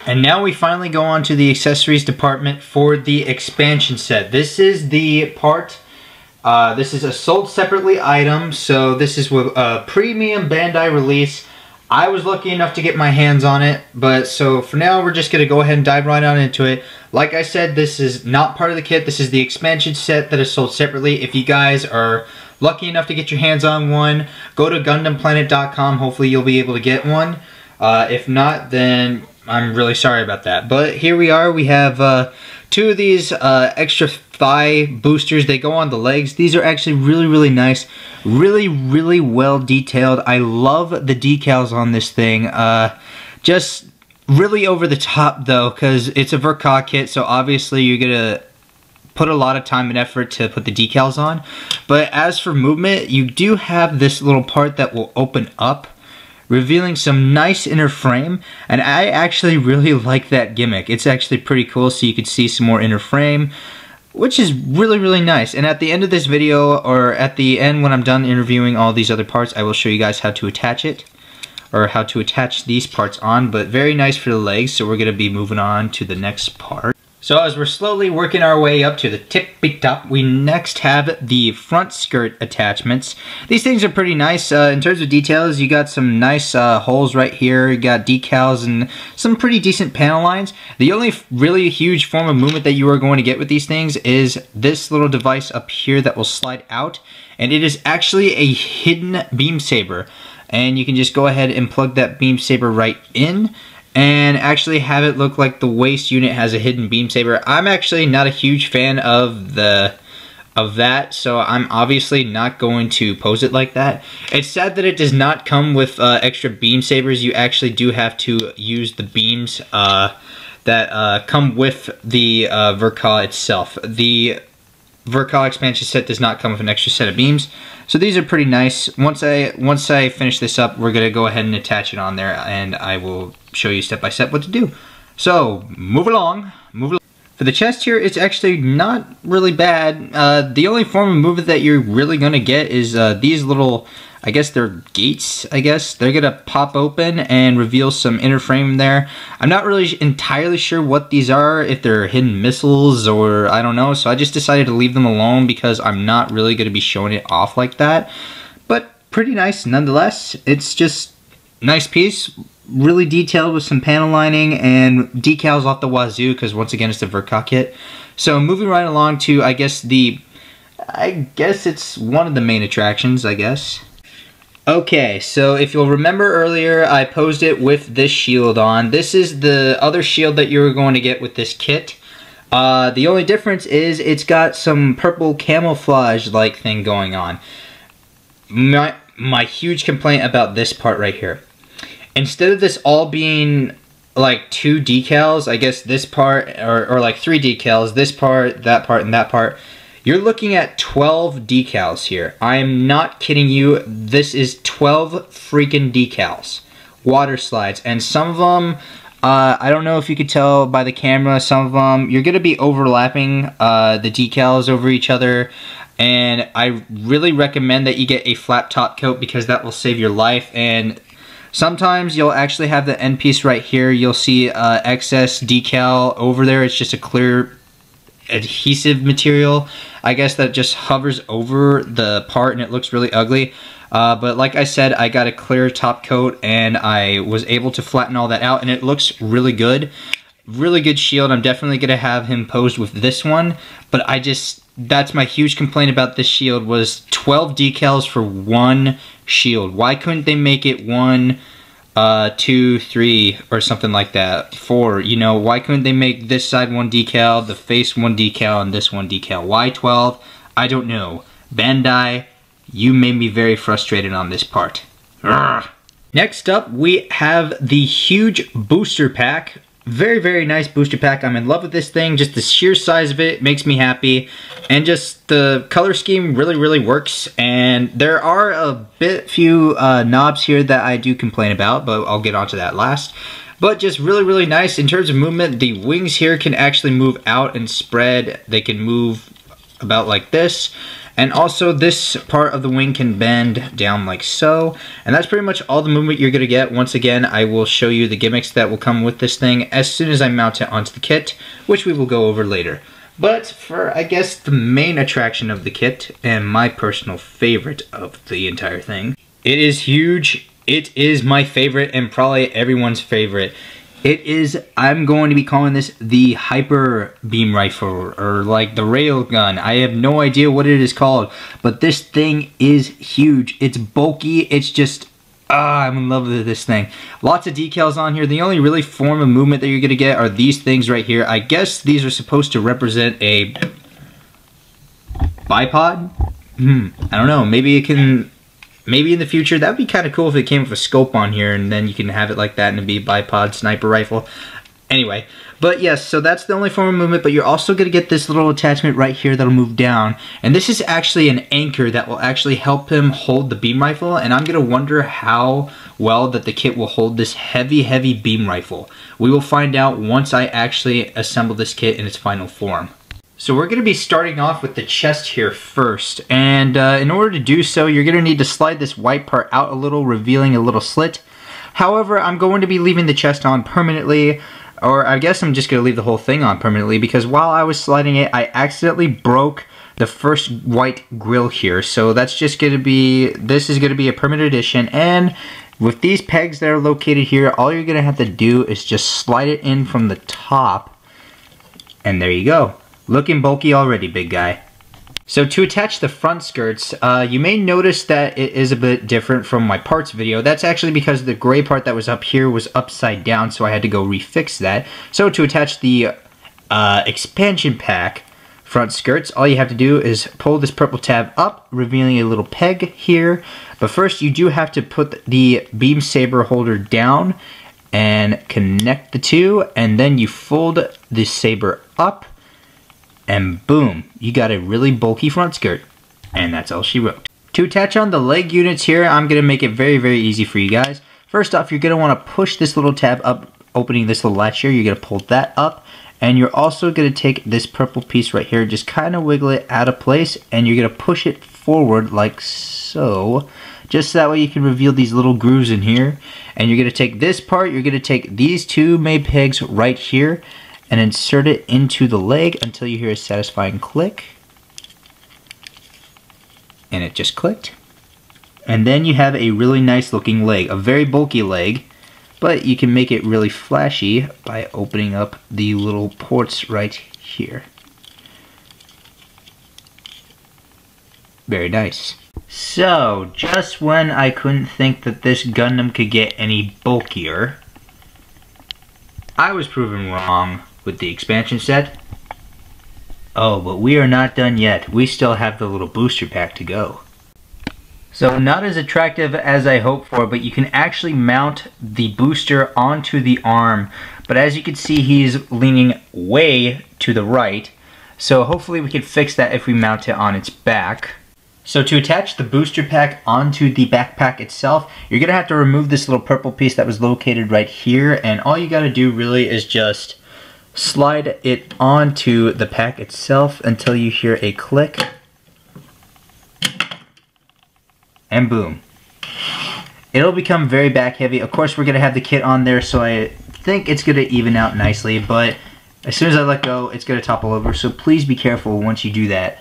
And now we finally go on to the accessories department for the expansion set. This is the part, this is a sold separately item, so this is with a premium Bandai release. I was lucky enough to get my hands on it, but so for now we're just going to go ahead and dive right on into it. Like I said, this is not part of the kit, this is the expansion set that is sold separately. If you guys are lucky enough to get your hands on one, go to GundamPlanet.com, hopefully you'll be able to get one. If not, then I'm really sorry about that. But here we are. We have two of these extra thigh boosters. They go on the legs. These are actually really nice. Really well detailed. I love the decals on this thing. Just really over the top though, because it's a Verka kit, so obviously you're gonna put a lot of time and effort to put the decals on. But as for movement, you do have this little part that will open up, revealing some nice inner frame, and I actually really like that gimmick. It's actually pretty cool, so you can see some more inner frame, which is really nice. And at the end of this video, or at the end when I'm done interviewing all these other parts, I will show you guys how to attach it, or how to attach these parts on. But very nice for the legs, so we're going to be moving on to the next part. So as we're slowly working our way up to the tippy top, we next have the front skirt attachments. These things are pretty nice. In terms of details, you got some nice holes right here. You got decals and some pretty decent panel lines. The only really huge form of movement that you are going to get with these things is this little device up here that will slide out. And it is actually a hidden beam saber. And you can just go ahead and plug that beam saber right in, and actually have it look like the waist unit has a hidden beam saber. I'm actually not a huge fan of that, so I'm obviously not going to pose it like that. It's sad that it does not come with extra beam sabers. You actually do have to use the beams that come with the Verka itself. The Verka expansion set does not come with an extra set of beams, so these are pretty nice. Once I finish this up, we're gonna go ahead and attach it on there, and I will show you step by step what to do. So move along. For the chest here, it's actually not really bad. The only form of movement that you're really gonna get is these little, I guess they're gates, I guess. They're gonna pop open and reveal some inner frame there. I'm not really entirely sure what these are, if they're hidden missiles or I don't know, so I just decided to leave them alone because I'm not really gonna be showing it off like that. But pretty nice nonetheless. It's just nice piece, really detailed with some panel lining and decals off the wazoo, because once again it's the Verka kit. So moving right along to, I guess it's one of the main attractions, I guess. Okay, so if you'll remember earlier, I posed it with this shield on. This is the other shield that you're going to get with this kit. The only difference is it's got some purple camouflage-like thing going on. My huge complaint about this part right here. Instead of this all being like 2 decals, I guess this part, or like 3 decals, this part, and that part, you're looking at 12 decals here. I am not kidding you. This is 12 freaking decals. Water slides. And some of them, I don't know if you could tell by the camera, some of them, you're going to be overlapping the decals over each other. And I really recommend that you get a flat top coat, because that will save your life. And sometimes you'll actually have the end piece right here. You'll see excess decal over there. It's just a clear adhesive material, I guess, that just hovers over the part, and it looks really ugly. But like I said, I got a clear top coat and I was able to flatten all that out, and it looks really good. Really good shield. I'm definitely going to have him posed with this one, but that's my huge complaint about this shield, was 12 decals for one shield. Why couldn't they make it 1, 2, 3, or something like that? 4, you know, why couldn't they make this side 1 decal, the face 1 decal, and this 1 decal? Why 12? I don't know. Bandai, you made me very frustrated on this part. Urgh. Next up, we have the huge booster pack. Very nice booster pack. I'm in love with this thing. Just the sheer size of it makes me happy. And just the color scheme really works. And there are a few knobs here that I do complain about, but I'll get onto that last. But just really nice. In terms of movement, the wings here can actually move out and spread. They can move about like this. And also this part of the wing can bend down like so. And that's pretty much all the movement you're going to get. Once again, I will show you the gimmicks that will come with this thing as soon as I mount it onto the kit, which we will go over later. But for, I guess, the main attraction of the kit, and my personal favorite of the entire thing, it is huge. It is my favorite and probably everyone's favorite. It is, I'm going to be calling this the Hyper Beam Rifle, or like the rail gun. I have no idea what it is called, but this thing is huge. It's bulky, it's just, I'm in love with this thing. Lots of decals on here. The only really form of movement that you're going to get are these things right here. I guess these are supposed to represent a bipod? I don't know, maybe it can... Maybe in the future, that would be kind of cool if it came with a scope on here and then you can have it like that and it'd be a bipod sniper rifle. Anyway, but yes, so that's the only form of movement, but you're also going to get this little attachment right here that'll move down. And this is actually an anchor that will actually help him hold the beam rifle, and I'm going to wonder how well that the kit will hold this heavy, heavy beam rifle. We will find out once I actually assemble this kit in its final form. So we're going to be starting off with the chest here first, and in order to do so, you're going to need to slide this white part out a little, revealing a little slit. However, I'm going to be leaving the chest on permanently, or I guess I'm just going to leave the whole thing on permanently, because while I was sliding it, I accidentally broke the first white grill here. So that's just going to be, this is going to be a permanent addition, and with these pegs that are located here, all you're going to have to do is just slide it in from the top, and there you go. Looking bulky already, big guy. So to attach the front skirts, you may notice that it is a bit different from my parts video. That's actually because the gray part that was up here was upside down, so I had to go refix that. So to attach the expansion pack front skirts, all you have to do is pull this purple tab up, revealing a little peg here. But first, you do have to put the beam saber holder down and connect the two, and then you fold the saber up, and boom, you got a really bulky front skirt. And that's all she wrote. To attach on the leg units here, I'm going to make it very, very easy for you guys. First off, you're going to want to push this little tab up, opening this little latch here. You're going to pull that up. And you're also going to take this purple piece right here, just kind of wiggle it out of place. And you're going to push it forward like so. Just so that way you can reveal these little grooves in here. And you're going to take this part, you're going to take these two made pegs right here, and insert it into the leg until you hear a satisfying click. And it just clicked. And then you have a really nice looking leg, a very bulky leg, but you can make it really flashy by opening up the little ports right here. Very nice. So, just when I couldn't think that this Gundam could get any bulkier, I was proven wrong with the expansion set. Oh, but we are not done yet. We still have the little booster pack to go. So not as attractive as I hoped for, but you can actually mount the booster onto the arm. But as you can see, he's leaning way to the right. So hopefully we can fix that if we mount it on its back. So to attach the booster pack onto the backpack itself, you're going to have to remove this little purple piece that was located right here. And all you got to do really is just slide it onto the pack itself until you hear a click. And boom. It'll become very back heavy. Of course, we're going to have the kit on there, so I think it's going to even out nicely. But as soon as I let go, it's going to topple over. So please be careful once you do that.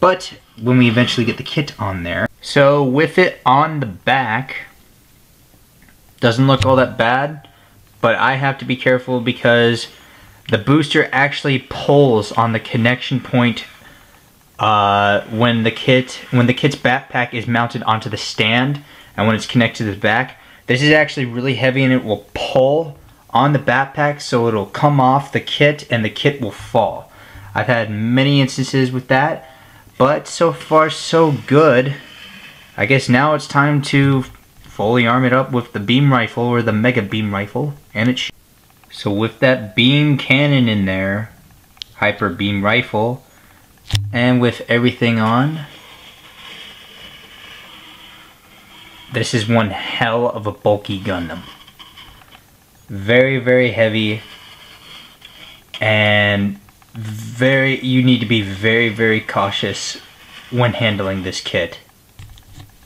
But when we eventually get the kit on there. So with it on the back, doesn't look all that bad. But I have to be careful because the booster actually pulls on the connection point when the kit's backpack is mounted onto the stand and when it's connected to the back. This is actually really heavy and it will pull on the backpack, so it'll come off the kit and the kit will fall. I've had many instances with that, but so far so good. I guess now it's time to fully arm it up with the beam rifle, or the mega beam rifle, and it so with that beam cannon in there, hyper beam rifle, and with everything on, this is one hell of a bulky Gundam. Very, very heavy, and you need to be very, very cautious when handling this kit.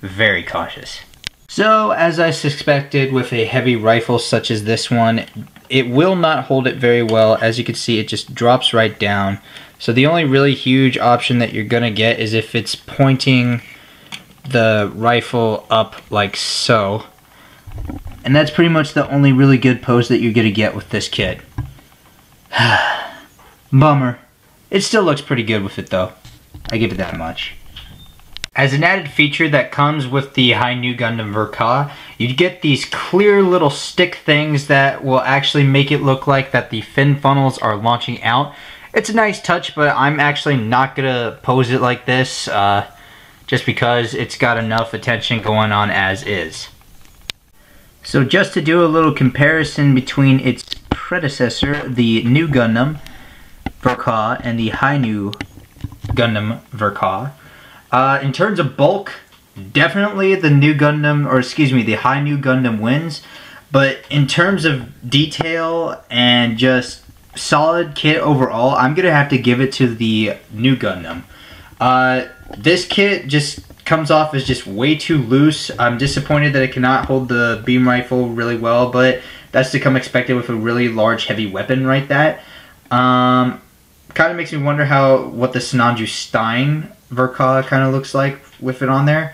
Very cautious. So, as I suspected with a heavy rifle such as this one, it will not hold it very well. As you can see, it just drops right down. So the only really huge option that you're gonna get is if it's pointing the rifle up like so. And that's pretty much the only really good pose that you're gonna get with this kit. Bummer. It still looks pretty good with it though. I give it that much. As an added feature that comes with the High New Gundam Verka, you get these clear little stick things that will actually make it look like that the fin funnels are launching out. It's a nice touch, but I'm actually not gonna pose it like this, just because it's got enough attention going on as is. So just to do a little comparison between its predecessor, the New Gundam Verka, and the High New Gundam Verka. In terms of bulk, definitely the New Gundam, or excuse me, the High New Gundam wins. But in terms of detail and just solid kit overall, I'm gonna have to give it to the New Gundam. This kit just comes off as just way too loose. I'm disappointed that it cannot hold the beam rifle really well, but that's to come expected with a really large heavy weapon like that. Kind of makes me wonder what the Sinanju Stein Verka kind of looks like with it on there.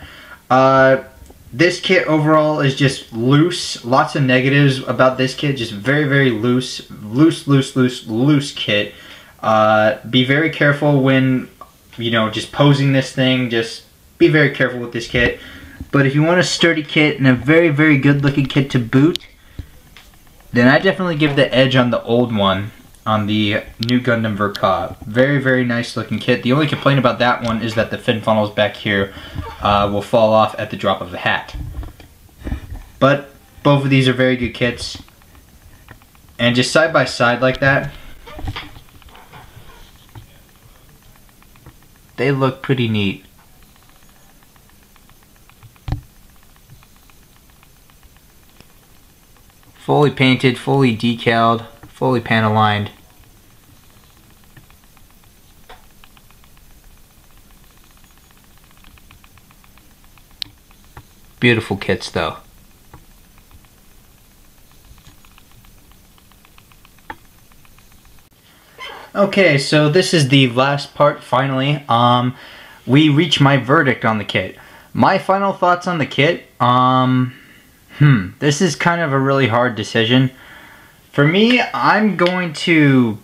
This kit overall is just loose. Lots of negatives about this kit. Just very, very loose kit. Be very careful when, you know, just posing this thing. Just be very careful with this kit. But if you want a sturdy kit and a very, very good looking kit to boot, then I definitely give the edge on the old one, on the New Gundam Verka. Very, very nice looking kit. The only complaint about that one is that the fin funnels back here will fall off at the drop of a hat. But both of these are very good kits. And just side by side like that, they look pretty neat. Fully painted, fully decaled, fully panel lined. Beautiful kits though. Okay, so this is the last part finally. We reach my verdict on the kit. My final thoughts on the kit, this is kind of a really hard decision. For me, I'm going to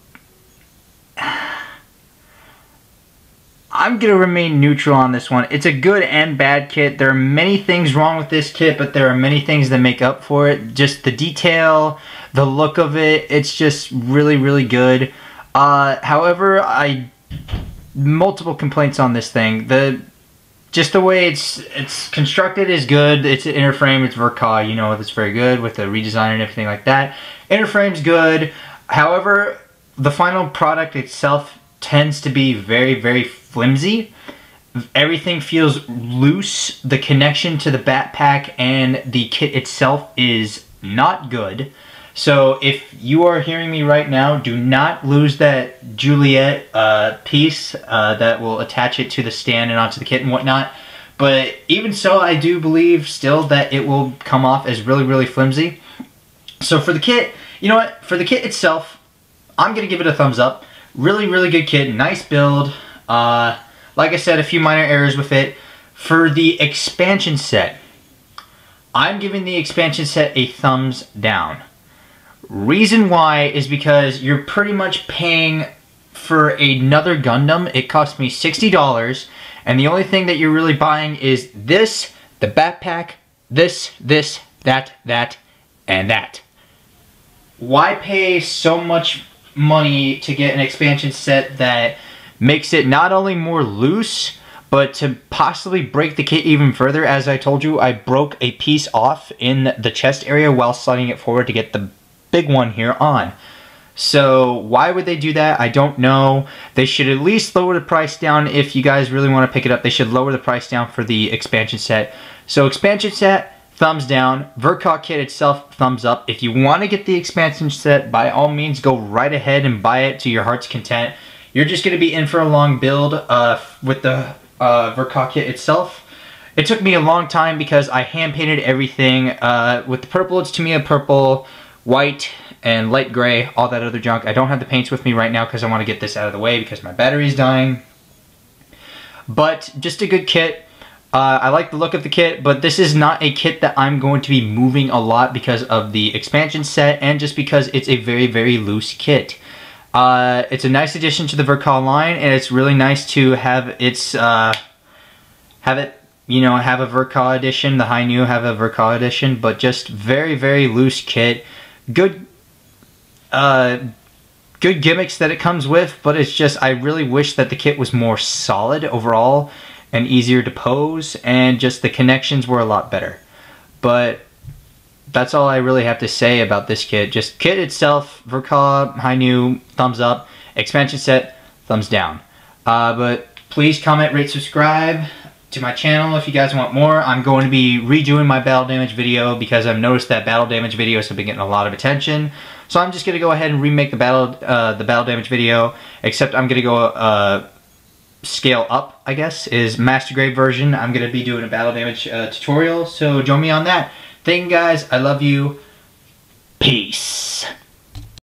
remain neutral on this one. It's a good and bad kit. There are many things wrong with this kit, but there are many things that make up for it. Just the detail, the look of it, it's just really, really good. However, multiple complaints on this thing. Just the way it's constructed is good. It's an inner frame. It's Verka, you know, it's very good with the redesign and everything like that. Inner frame's good. However, the final product itself tends to be very, very flimsy. Everything feels loose. The connection to the backpack and the kit itself is not good. So if you are hearing me right now, do not lose that Juliet piece that will attach it to the stand and onto the kit and whatnot. But even so, I do believe still that it will come off as really, really flimsy. So for the kit, you know what? For the kit itself, I'm going to give it a thumbs up. Really, really good kit. Nice build. Like I said, a few minor errors with it. For the expansion set, I'm giving the expansion set a thumbs down. Reason why is because you're pretty much paying for another Gundam. It cost me $60, and the only thing that you're really buying is this, the backpack, this, that, and that. Why pay so much money to get an expansion set that makes it not only more loose, but to possibly break the kit even further? As I told you, I broke a piece off in the chest area while sliding it forward to get the big one here on. So why would they do that? I don't know. They should at least lower the price down. If you guys really want to pick it up, they should lower the price down for the expansion set. So expansion set, thumbs down. Verka kit itself, thumbs up. If you want to get the expansion set, by all means go right ahead and buy it to your heart's content. You're just going to be in for a long build with the Verka kit itself. It took me a long time because I hand painted everything. With the purple, it's Tamiya purple, white, and light gray, all that other junk. I don't have the paints with me right now because I want to get this out of the way because my battery's dying. But just a good kit. I like the look of the kit, but this is not a kit that I'm going to be moving a lot because of the expansion set and just because it's a very, very loose kit. It's a nice addition to the Verka line, and it's really nice to have its, have a Verka edition, the High New have a Verka edition, but just very, very loose kit. Good gimmicks that it comes with, but it's just, I really wish that the kit was more solid overall and easier to pose, and just the connections were a lot better. But that's all I really have to say about this kit. Just kit itself, Verka, High New, thumbs up. Expansion set, thumbs down. But please comment, rate, subscribe to my channel if you guys want more. I'm going to be redoing my battle damage video because I've noticed that battle damage videos have been getting a lot of attention. So I'm just going to go ahead and remake the battle damage video, except I'm going to go scale up, I guess, is Master Grade version. I'm going to be doing a battle damage tutorial, so join me on that. Thank you guys. I love you. Peace.